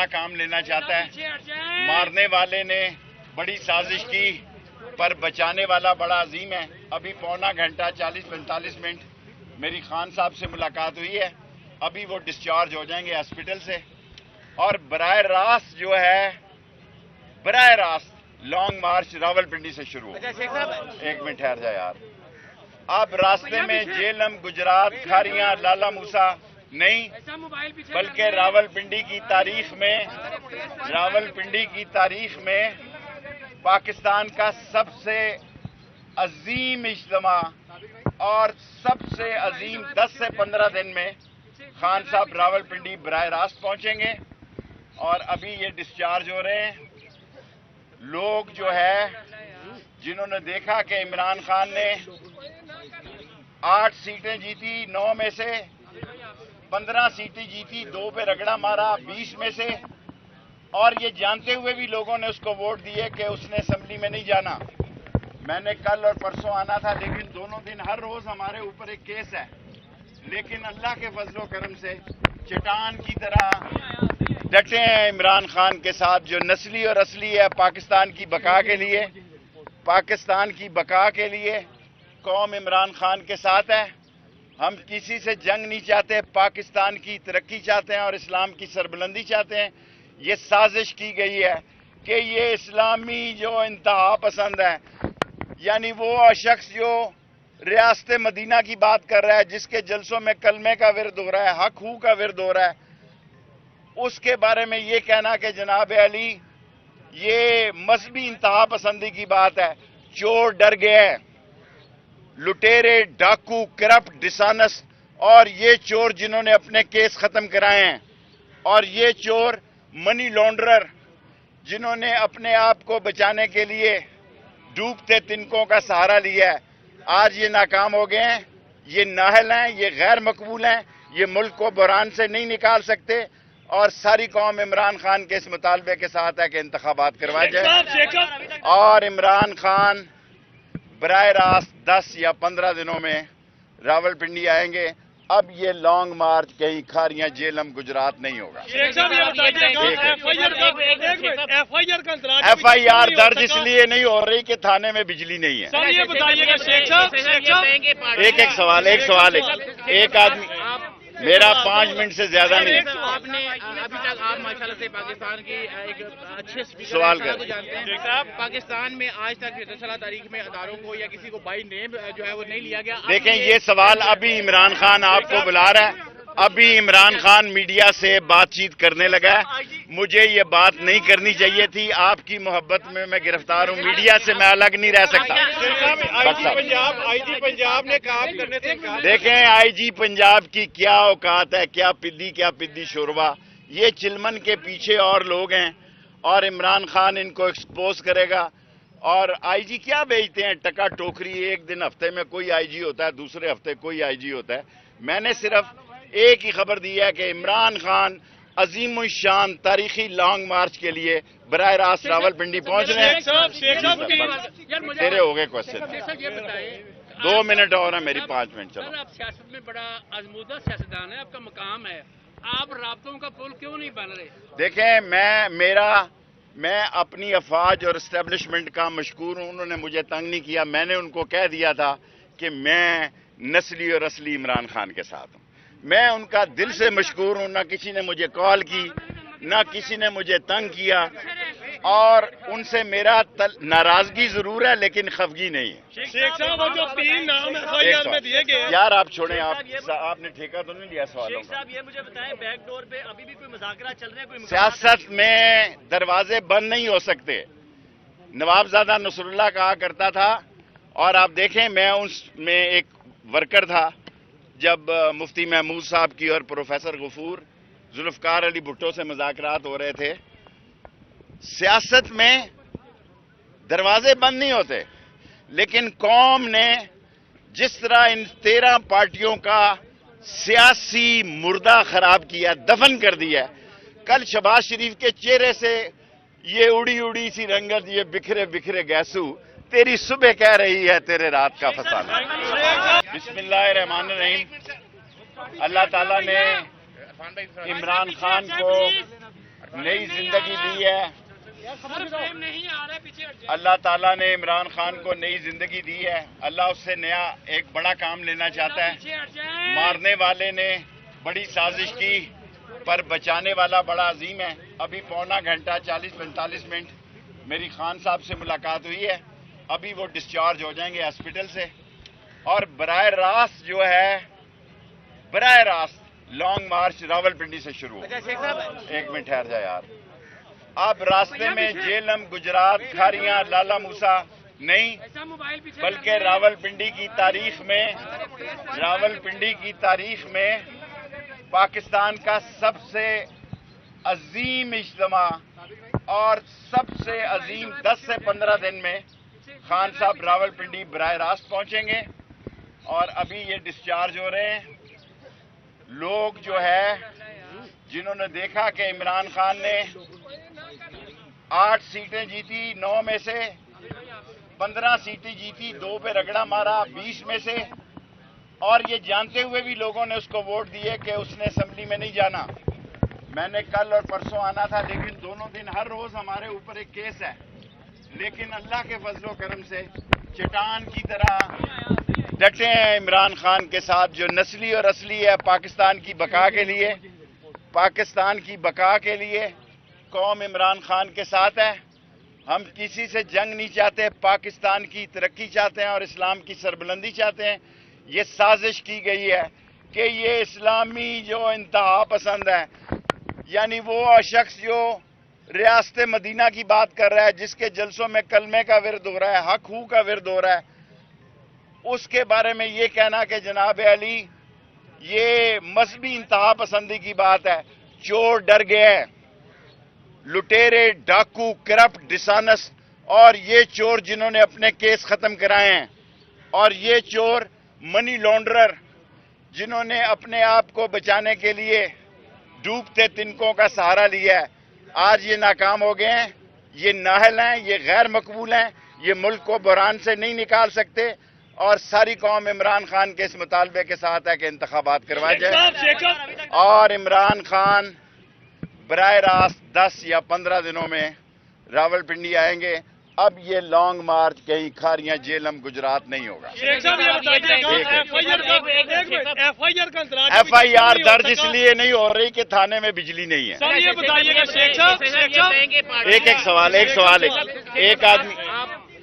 کام لینا چاہتا ہے. مارنے والے نے بڑی سازش کی پر بچانے والا بڑا عظیم ہے. ابھی پونا گھنٹہ 40-45 منٹ میری خان صاحب سے ملاقات ہوئی ہے. ابھی وہ ڈسچارج ہو جائیں گے ہاسپٹل سے اور براہ راست جو ہے لانگ مارچ راول پنڈی سے شروع ہو. ایک منٹ ٹھہر جائے یار. اب راستے میں جیلم، گجرات، کھاریاں، لالا موسا نہیں بلکہ راول پنڈی کی تاریخ میں پاکستان کا سب سے عظیم اجتماع اور سب سے عظیم 10 سے 15 دن میں خان صاحب راول پنڈی براہ راست پہنچیں گے. اور ابھی یہ ڈسچارج ہو رہے ہیں. لوگ جو ہے جنہوں نے دیکھا کہ عمران خان نے 8 سیٹیں جیتی، 9 میں سے 15 سیٹیں جیتی، 2 پہ رگڑا مارا 20 میں سے، اور یہ جانتے ہوئے بھی لوگوں نے اس کو ووٹ دیے کہ اس نے اسمبلی میں نہیں جانا. میں نے کل اور پرسوں آنا تھا لیکن دونوں دن ہر روز ہمارے اوپر ایک کیس ہے. لیکن اللہ کے فضل و کرم سے چٹان کی طرح ڈٹے ہیں عمران خان کے ساتھ، جو نسلی اور اصلی ہے پاکستان کی بقا کے لیے قوم عمران خان کے ساتھ ہے. ہم کسی سے جنگ نہیں چاہتے، پاکستان کی ترقی چاہتے ہیں اور اسلام کی سربلندی چاہتے ہیں. یہ سازش کی گئی ہے کہ یہ اسلامی جو انتہا پسند ہے، یعنی وہ شخص جو ریاست مدینہ کی بات کر رہا ہے، جس کے جلسوں میں کلمے کا ورد ہو رہا ہے، حق ہو کا ورد ہو رہا ہے، اس کے بارے میں یہ کہنا کہ جناب علی یہ مذہبی انتہا پسندی کی بات ہے. چور ڈر گئے، لٹیرے، ڈاکو، کرپٹ، ڈسانس، اور یہ چور جنہوں نے اپنے کیس ختم کرائے ہیں، اور یہ چور منی لانڈرر جنہوں نے اپنے آپ کو بچانے کے لیے ڈوبتے تنکوں کا سہارا لیا ہے، آج یہ ناکام ہو گئے ہیں. یہ نااہل ہیں، یہ غیر مقبول ہیں، یہ ملک کو بحران سے نہیں نکال سکتے. اور ساری قوم عمران خان کے اس مطالبے کے ساتھ ہے کہ انتخابات کروائے جائیں اور عمران خان براہ راست 10 یا 15 دنوں میں راول پنڈی آئیں گے. اب یہ لانگ مارچ کہیں کھاریاں، جیلم، گجرات نہیں ہوگا. ایف آئی آر درج اس لیے نہیں ہو رہی کہ تھانے میں بجلی نہیں ہے. ایک سوال ایک آدمی، میرا 5 منٹ سے زیادہ نہیں. آپ نے ابھی تک آپ ماشاءاللہ سے پاکستان کی ایک اچھے سوال کر جانتے ہیں. پاکستان میں آج تک 10 تاریخ میں اداروں کو یا کسی کو بائی نیم جو ہے وہ نہیں لیا گیا. دیکھیں یہ سوال ابھی عمران خان آپ کو بلا رہا ہے. ابھی عمران خان میڈیا سے بات چیت کرنے لگا ہے. مجھے یہ بات نہیں کرنی چاہیے تھی. آپ کی محبت میں میں گرفتار ہوں. میڈیا سے میں الگ نہیں رہ سکتا. آئی جی پنجاب نے کام کرنے سے دیکھیں آئی جی پنجاب کی کیا اوقات ہے، کیا پدی شوروا. یہ چلمن کے پیچھے اور لوگ ہیں اور عمران خان ان کو ایکسپوز کرے گا. اور آئی جی کیا بیچتے ہیں؟ ٹکا ٹوکری. ایک دن ہفتے میں کوئی آئی جی ہوتا ہے، دوسرے ہفتے کوئی آئی جی ہوتا ہے. میں نے صرف ایک ہی خبر دی ہے کہ عمران خان عظیم الشان تاریخی لانگ مارچ کے لیے براہ راست راول پنڈی پہنچ رہے ہیں. تیرے ہو گئے کوشچن. 2 منٹ اور ہیں میری. 5 منٹ. چلو. آپ سیاست میں بڑا آزمودہ سیاستدان ہے، آپ کا مقام ہے، آپ رابطوں کا پل کیوں نہیں بن رہے؟ دیکھیں میں اپنی افواج اور اسٹیبلشمنٹ کا مشکور ہوں. انہوں نے مجھے تنگ نہیں کیا. میں نے ان کو کہہ دیا تھا کہ میں نسلی اور اصلی عمران خان کے ساتھ ہوں. میں ان کا دل سے مشکور ہوں. نہ کسی نے مجھے کال کی، نہ کسی نے مجھے تنگ کیا، اور ان سے میرا ناراضگی ضرور ہے لیکن خفگی نہیں ہے. شیخ صاحب وہ جو 3 نام FIR میں دیے گئے. یار آپ چھوڑیں. آپ نے ٹھیکہ تو نہیں لیا سوالوں کا؟ یہ مجھے بتائیں بیک ڈور پہ ابھی بھی کوئی مذاکرات چل رہے ہیں؟ سیاست میں دروازے بند نہیں ہو سکتے. نوابزادہ نصر اللہ کہا کرتا تھا، اور آپ دیکھیں میں اس میں ایک ورکر تھا جب مفتی محمود صاحب کی اور پروفیسر غفور ذوالفقار علی بھٹو سے مذاکرات ہو رہے تھے. سیاست میں دروازے بند نہیں ہوتے، لیکن قوم نے جس طرح ان 13 پارٹیوں کا سیاسی مردہ خراب کیا، دفن کر دیا. کل شہباز شریف کے چہرے سے یہ اڑی سی رنگت، یہ بکھرے گیسو، تیری صبح کہہ رہی ہے تیرے رات کا فسانہ. بسم اللہ الرحمن الرحیم. اللہ تعالیٰ نے عمران خان کو नई जिंदगी दी है। अल्लाह ताला ने इमरान खान को नई जिंदगी दी है। अल्लाह उससे नया एक बड़ा काम लेना चाहता है। मारने वाले ने बड़ी साजिश की पर बचाने वाला बड़ा अजीम है। अभी पौना घंटा 40-45 मिनट मेरी खान साहब से मुलाकात हुई है। अभी वो डिस्चार्ज हो जाएंगे हॉस्पिटल से और बराह रास्त जो है बराह रास्त लॉन्ग मार्च रावलपिंडी से शुरू होगा। एक मिनट ठहर जा यार। अब रास्ते में जेलम, गुजरात, खारियां, लाला मूसा नहीं बल्कि रावलपिंडी की तारीख में पाकिस्तान का सबसे अजीम इज्तिमा और सबसे अजीम 10 से 15 दिन में खान साहब रावलपिंडी बराह रास्त पहुंचेंगे और अभी ये डिस्चार्ज हो रहे हैं। लोग जो है जिन्होंने देखा कि इमरान खान ने 8 सीटें जीती, 9 में से 15 सीटें जीती, 2 पे रगड़ा मारा 20 में से, और ये जानते हुए भी लोगों ने उसको वोट दिए कि उसने असेंबली में नहीं जाना। मैंने कल और परसों आना था, लेकिन दोनों दिन हर रोज हमारे ऊपर एक केस है, लेकिन अल्लाह के फजलो करम से चट्टान की तरह डटे हैं इमरान खान के साथ, जो नस्ली और असली है पाकिस्तान की बका के लिए। पाकिस्तान की बका के लिए कौम इमरान खान के साथ है। हम किसी से जंग नहीं चाहते, पाकिस्तान की तरक्की चाहते हैं और इस्लाम की सरबुलंदी चाहते हैं। ये साजिश की गई है कि ये इस्लामी जो इंतहा पसंद है, यानी वो शख्स जो रियासत मदीना की बात कर रहा है, जिसके जलसों में कलमे का विरद हो रहा है, हक हू का विरद हो रहा है, उसके बारे में ये कहना कि जनाब अली ये मजहबी इंतहा पसंदी की बात है। चोर डर गए हैं, लुटेरे, डाकू, करप्ट, डिसऑनेस्ट, और ये चोर जिन्होंने अपने केस खत्म कराए हैं, और ये चोर मनी लॉन्ड्रर जिन्होंने अपने आप को बचाने के लिए डूबते तिनकों का सहारा लिया है, आज ये नाकाम हो गए हैं। ये नाहल हैं, ये गैर मकबूल हैं, ये मुल्क को बहरान से नहीं निकाल सकते। और सारी कौम इमरान खान के इस मुतालबे के साथ है कि इंतखाबात करवाए जाए और इमरान खान बराह रास्त 10 या 15 दिनों में रावलपिंडी आएंगे। अब ये लॉन्ग मार्च कहीं खारियां, जेलम, गुजरात नहीं होगा। FIR दर्ज इसलिए नहीं हो रही कि थाने में बिजली नहीं है। एक सवाल एक आदमी,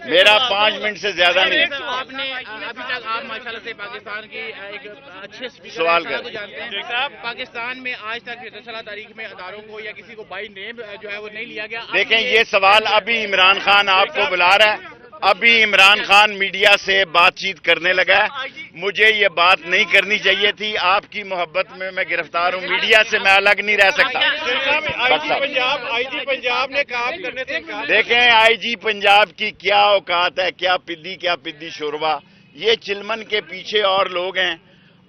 मेरा 5 मिनट से ज्यादा नहीं। आपने अभी तक आप माशाल्लाह से पाकिस्तान की एक अच्छे स्पीकर सवाल तो जानते हैं। पाकिस्तान में आज तक 16 तारीख में अदारों को या किसी को बाई नेम जो है वो नहीं लिया गया। देखें, ये सवाल अभी इमरान खान आपको बुला रहा है, अभी इमरान खान मीडिया से बातचीत करने लगा है। मुझे ये बात नहीं करनी चाहिए थी, आपकी मोहब्बत में मैं गिरफ्तार हूँ, मीडिया से मैं अलग नहीं रह सकता। आईजी पंजाब ने काम करने से इनकार। देखें, आईजी पंजाब की क्या औकात है, क्या पिद्दी शोरबा। ये चिलमन के पीछे और लोग हैं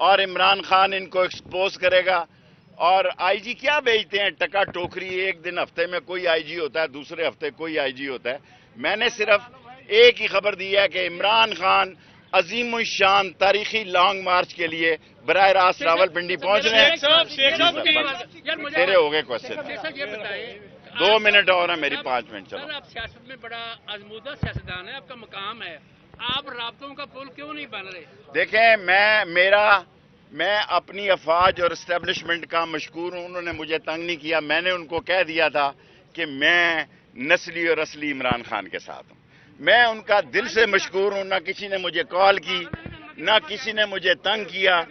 और इमरान खान इनको एक्सपोज करेगा। और आईजी क्या बेचते हैं, टका टोकरी। एक दिन हफ्ते में कोई आईजी होता है, दूसरे हफ्ते कोई आईजी होता है। मैंने सिर्फ एक ही खबर दी है कि इमरान खान अजीम शान तारीखी लॉन्ग मार्च के लिए बराह रास्त रावलपिंडी पहुंच रहे हैं। तेरे हो गए क्वेश्चन, 2 मिनट और है मेरी, 5 मिनट चलो। आप सियासत में बड़ा आजमूदा सियासतदान है, आपका मकाम है, आप राब्तों का पुल क्यों नहीं बन रहे? देखें, मैं अपनी अफवाज और एस्टेब्लिशमेंट का मशकूर हूं। उन्होंने मुझे तंग नहीं किया। मैंने उनको कह दिया था कि मैं नस्ली और असली इमरान खान के साथ हूं। मैं उनका दिल से मशकूर हूं। ना किसी ने मुझे कॉल की, ना किसी ने मुझे तंग किया,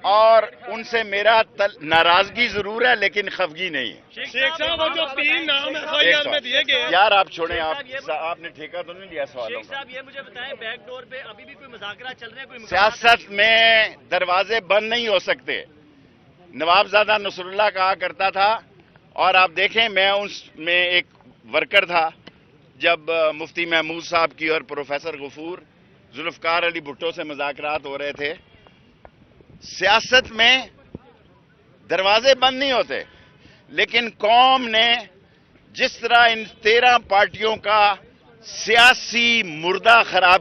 और उनसे मेरा नाराजगी जरूर है लेकिन खफगी नहीं है। शेख साहब, वो जो 3 नाम FIR में दिए गए, यार आप छोड़ें, आपने ठेका तो नहीं लिया सवालों का। ये मुझे बताएं, बैकडोर पे अभी भी कोई मुज़ाकरा चल रहा है? कोई सियासत में दरवाजे बंद नहीं हो सकते। नवाबजादा नसरुल्लाह कहा करता था, और आप देखें, मैं उसमें एक वर्कर था जब मुफ्ती महमूद साहब की और प्रोफेसर गफूर जुल्फकार अली भुट्टो से मुज़ाकरात हो रहे थे। सियासत में दरवाजे बंद नहीं होते, लेकिन कौम ने जिस तरह इन 13 पार्टियों का सियासी मुर्दा खराब